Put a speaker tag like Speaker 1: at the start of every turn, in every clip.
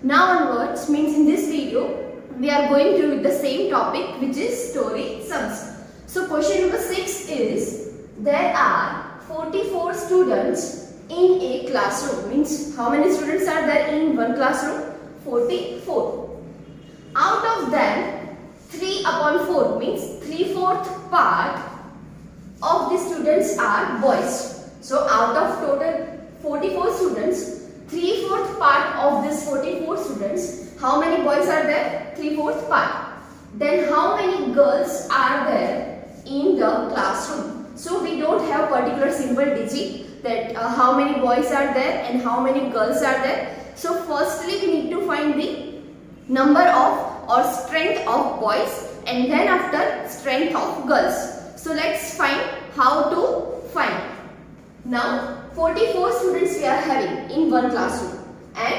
Speaker 1: Now onwards means in this video we are going through with the same topic, which is story sums. So question number 6 is, there are 44 students in a classroom. Means how many students are there in one classroom? 44. Out of them 3 upon 4 means 3/4 part of the students are boys. So out of total 44 students, 3/4 part of this 44 students, how many boys are there? 3/4 part. Then how many girls are there in the classroom? So we don't have particular simple digit that how many boys are there and how many girls are there. So firstly we need to find the number of or strength of boys, and then after strength of girls. So let's find how to find. Now 44 students we are having in one classroom, and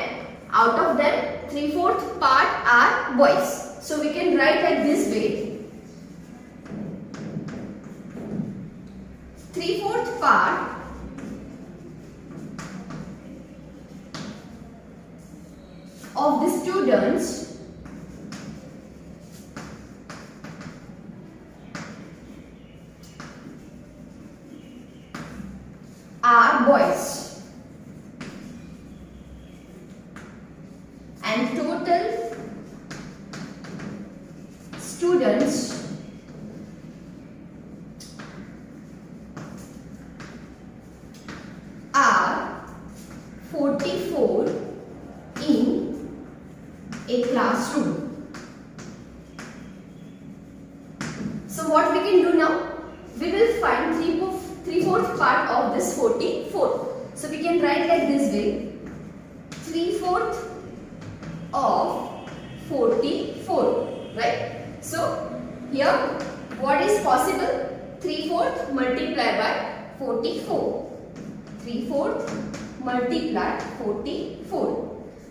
Speaker 1: out of them 3/4 part are boys. So we can write like this way: 3/4 part of the students are boys, and total students are 44 in a classroom. So what we can do now? We will find 3/4 part of this 44. So we can write like this way: 3/4 of 44, right? So here what is possible? 3/4 multiplied by 44. 3/4 multiplied 44.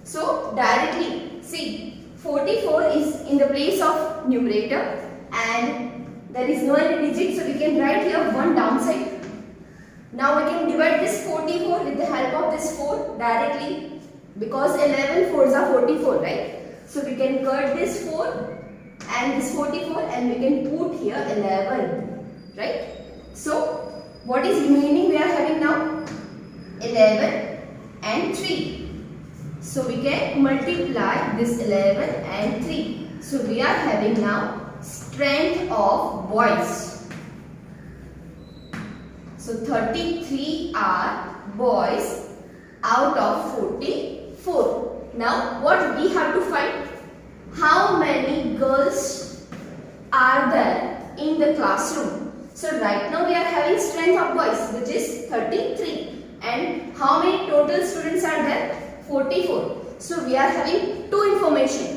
Speaker 1: So directly see, 44 is in the place of numerator and there is no any digit, so we can write here one downside. Now we can divide this 44 with the help of this 4 directly, because 11 4s are 44, right? So we can cut this 4 and this 44 and we can put here 11, right? So what is remaining we are having now? 11 and 3. So we can multiply this 11 and 3. So we are having now strength of boys. So 33 are boys out of 44. Now what we have to find? How many girls are there in the classroom? So right now we are having strength of boys, which is 33, and how many total students are there? 44. So we are having two information: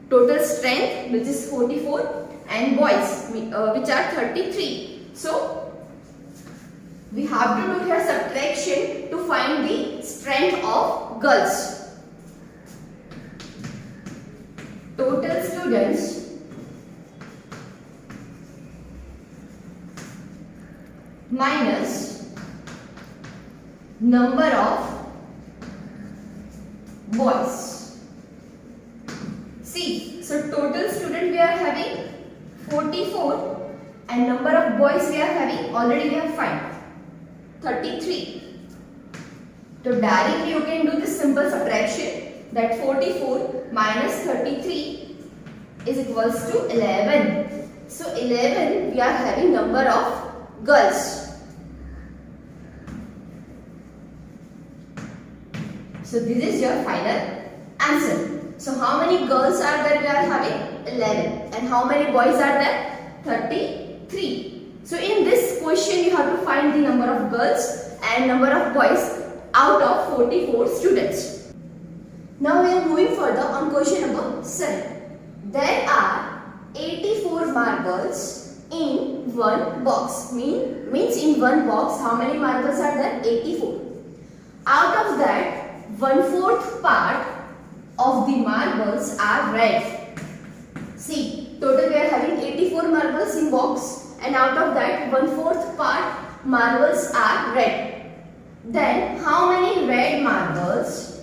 Speaker 1: total strength, which is 44, and boys, which are 33. So we have to do here subtraction to find the strength of girls. Total students minus number of boys. See, so total student we are having 44 and number of boys we are having, already we have found 33. So directly you can do this simple subtraction, that 44 minus 33 is equals to 11. So 11 we are having number of girls. So this is your final answer. So how many girls are there we are having? 11. And how many boys are there? 33. So in this question you have to find the number of girls and number of boys out of 44 students. Now we are moving further on question number 7. There are 84 marbles in one box. Means in one box how many marbles are there? 84. Out of that 1/4 part of the marbles are red. See, total we are having 84 marbles in box, and out of that 1/4 part marbles are red. Then how many red marbles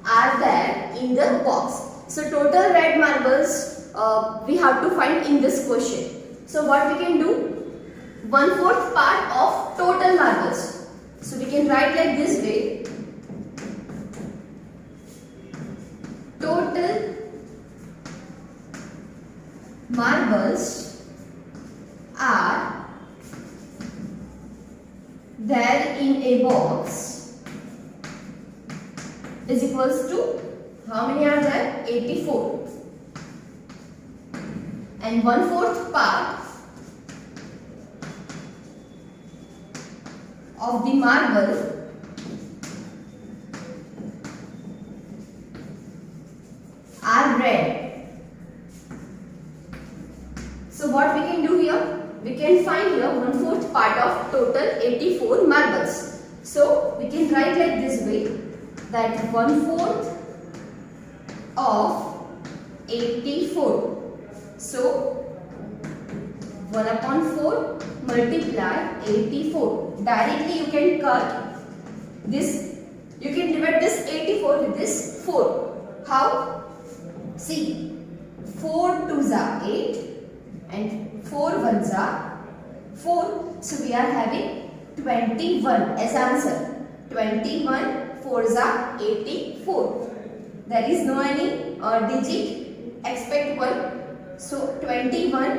Speaker 1: are there in the box. So total red marbles we have to find in this question. So what we can do? 1/4 part of total marbles. So we can write like this way. Total marbles are there in a box is equals to, how many are there? 84. And 1/4 part of the marble are red. So what we can do here? We can find here 1/4 part of total 84 marbles. So we can write like this way, that 1/4 of 84. So 1/4 multiply 84. Directly you can cut this. You can divide this 84 with this 4. How? See, 4 2s are 8 and 4 1s are 4. So we are having 21 as answer. 21 4s are 84. There is no any digit except 1. So 21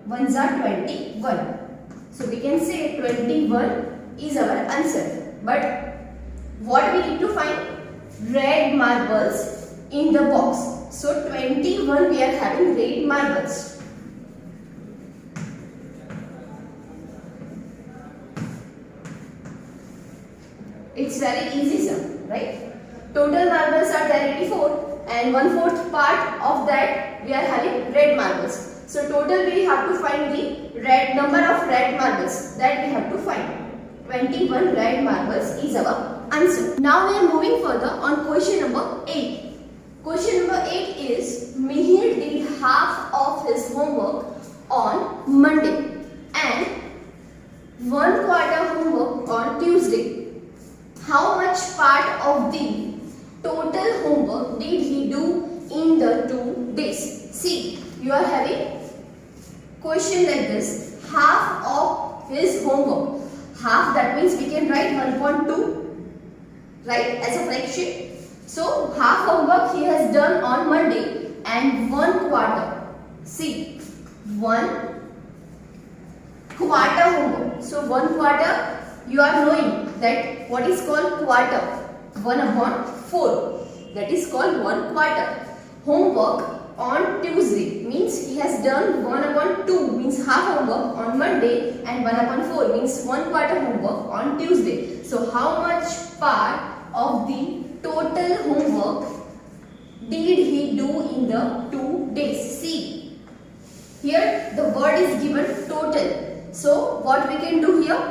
Speaker 1: 1s are 21. So we can say 21 is our answer. But what we need to find? Red marbles in the box. So 21 we are having red marbles. It's very easy, sir, right? Total marbles are there 84 and 1/4 part of that we are having red marbles. So total we have to find the red number of red marbles that we have to find. 21 red marbles is our answer. Now we are moving further on question number 8. Question number 8 is Mihir did half of his homework on Monday and 1/4 homework on Tuesday. How much part of the total homework did he do in the 2 days? See, you are having question like this. Half of his homework. Half, that means we can write 1/2, right, as a fraction. So half homework he has done on Monday and 1/4. See, 1/4 homework. So 1/4, you are knowing that what is called quarter? 1/4. That is called 1/4. Homework on Tuesday means he has done 1/2 means half homework on Monday and 1/4 means 1/4 homework on Tuesday. So how much part of the total homework did he do in the 2 days? See, here the word is given total. So what we can do here?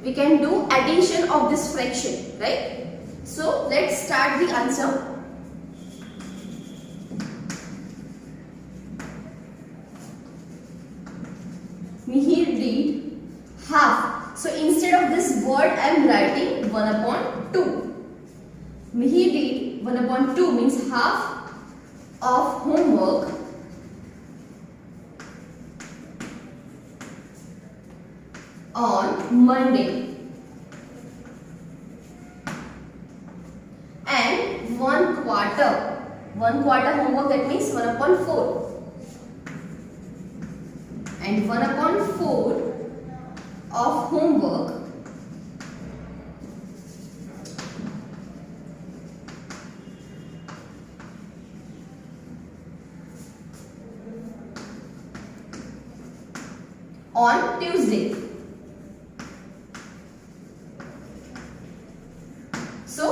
Speaker 1: We can do addition of this fraction, right? So let's start the answer. Mihir did half. So instead of this word I am writing 1/2. Mihir did 1/2 means half of homework on Monday and 1/4. 1/4 homework, that means 1/4. And 1/4 of homework on Tuesday. So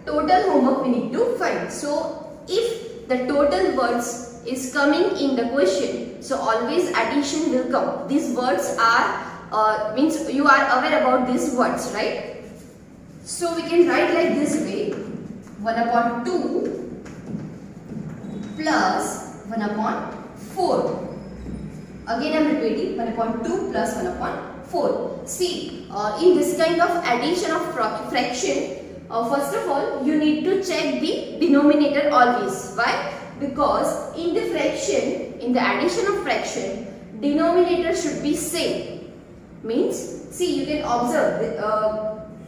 Speaker 1: total homework we need to find. So if the total words is coming in the question, so always addition will come. These words are means you are aware about these words, right? So we can write like this way: 1/2 plus 1/4. Again I am repeating, 1/2 plus 1/4. See, in this kind of addition of fraction, first of all, you need to check the denominator always. Why? Because in the fraction, in the addition of fraction, denominator should be same. Means, see, you can observe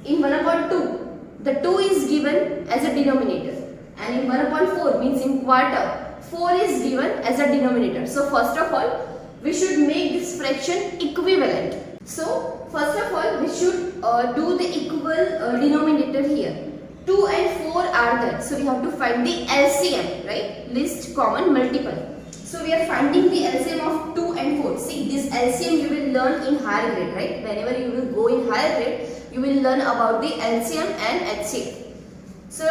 Speaker 1: in 1 upon 2, the 2 is given as a denominator, and in 1 upon 4 means in quarter, 4 is given as a denominator. So first of all, we should make this fraction equivalent. So first of all, we should do the equal denominator here. 2 and 4 are there. So we have to find the LCM, right? Least common multiple. So we are finding the LCM of 2 and 4. See, this LCM you will learn in higher grade, right? Whenever you will go in higher grade, you will learn about the LCM and HCF. So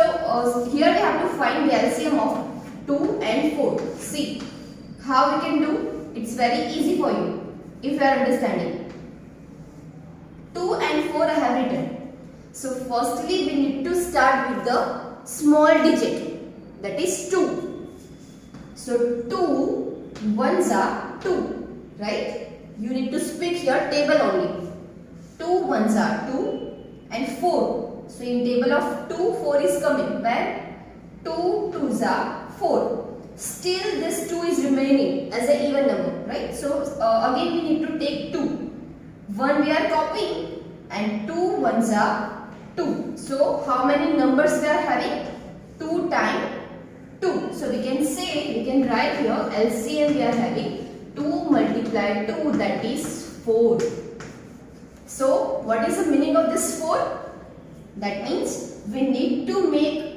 Speaker 1: here we have to find the LCM of 2 and 4. See how we can do. It's very easy for you if you are understanding. 2 and 4 I have written. So firstly we need to start with the small digit, that is 2. So 2 ones are 2, right? You need to speak here table only. 2 ones are 2 and 4. So in table of 2, 4 is coming. Where? 2 twos are 4. Still this 2 is remaining as an even number, right? So again we need to take 2. 1 we are copying and 2 ones are 2. So how many numbers we are having? 2 times 2. So we can say, we can write here LCM we are having 2 multiplied 2, that is 4. So what is the meaning of this 4? That means we need to make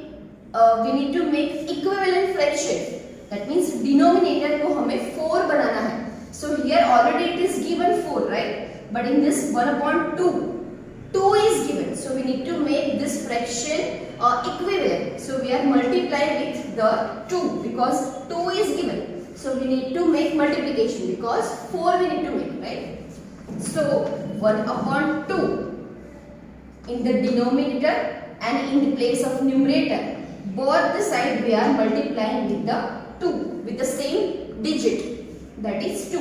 Speaker 1: equivalent fraction. That means denominator को हमें 4 बनाना है. So here already it is given 4, right? But in this 1 upon 2, 2 is given. So we need to make this fraction equivalent. So we are multiplying with the 2 because 2 is given. So we need to make multiplication because 4 we need to make, right? So 1 upon 2 in the denominator and in the place of numerator. Both the side we are multiplying with the 2 with the same digit, that is 2.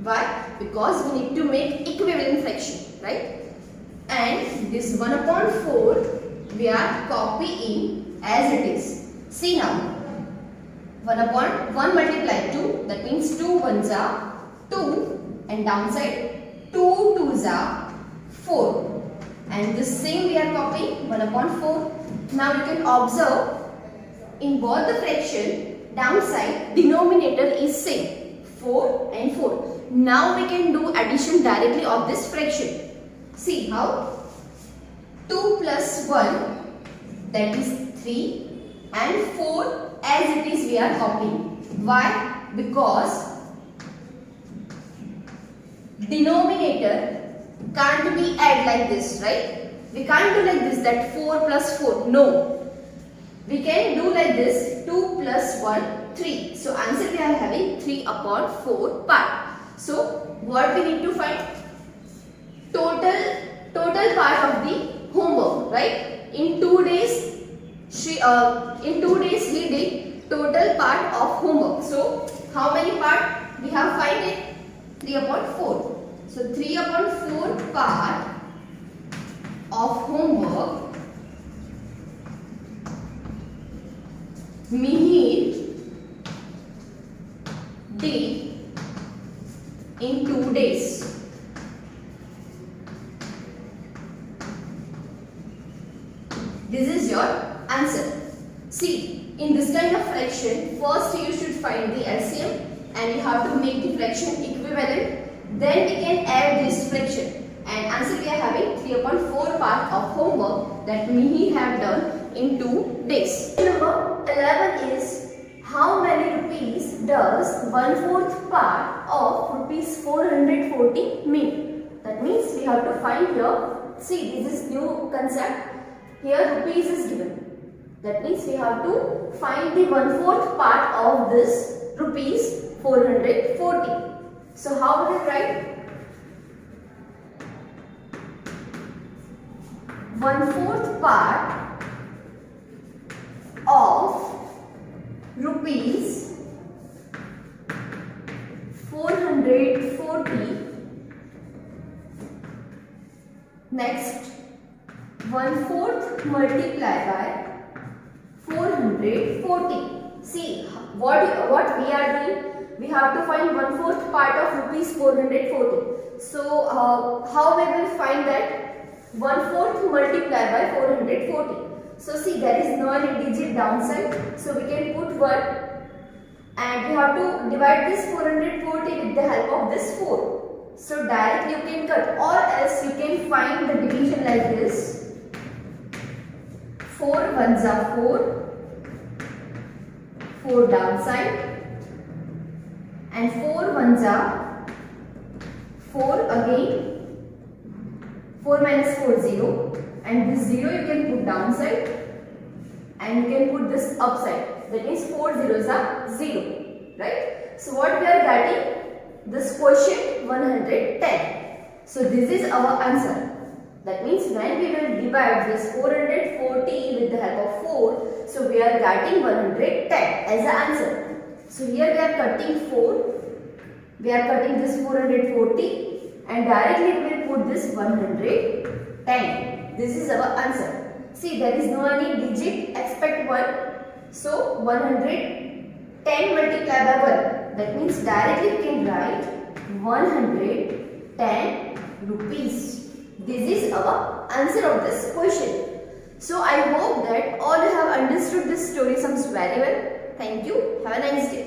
Speaker 1: Why? Because we need to make equivalent fraction, right? And this 1 upon 4 we are copying as it is. See now, 1 upon 1 multiplied 2, that means 2 ones are 2 and downside 2 twos are 4. And the same we are copying 1 upon 4. Now you can observe in both the fraction, downside denominator is same, 4 and 4. Now we can do addition directly of this fraction. See how? 2 plus 1, that is 3, and 4 as it is we are copying. Why? Because denominator can't be add like this, right? We can't do like this, that 4 plus 4. No. We can do like this, 2 plus 1, 3. So answer we are having 3 upon 4 part. So what we need to find? Total part of the homework, right? In 2 days, he did total part of homework. So how many part we have find it? 3 upon 4. So 3 upon 4 part of homework Mihir did in 2 days. This is your answer. See, in this kind of fraction, first you should find the LCM and you have to make the fraction equivalent. Then we can add this fraction. And answer we are having 3 upon 4 part of homework that Mihir have done in 2 days. Number 11 is how many rupees does 1/4 part of rupees 440 mean? That means we have to find here. See, this is new concept. Here rupees is given. That means we have to find the 1/4 part of this rupees 440. So how will we write? 1/4 part of rupees 440. Next, 1/4 multiply by 440. See what we are doing. We have to find 1/4 part of rupees 440. So how we will find that? 1/4 multiply by 440. So see, there is no any digit downside. So we can put 1 and we have to divide this 440 with the help of this 4. So directly you can cut, or else you can find the division like this. 4 ones are 4, 4 downside, and 4 ones are 4 again. 4 minus 4 0, and this 0 you can put downside and you can put this upside. That means 4 zeros are 0, right? So what we are getting? This quotient 110. So this is our answer. That means when we will divide this 440 with the help of 4, so we are getting 110 as the answer. So here we are cutting 4, we are cutting this 440 and directly we will put this 110. This is our answer. See, there is no any digit except 1. So 110 multiplied by 1. That means directly you can write 110 rupees. This is our answer of this question. So I hope that all you have understood this story sums very well. Thank you. Have a nice day.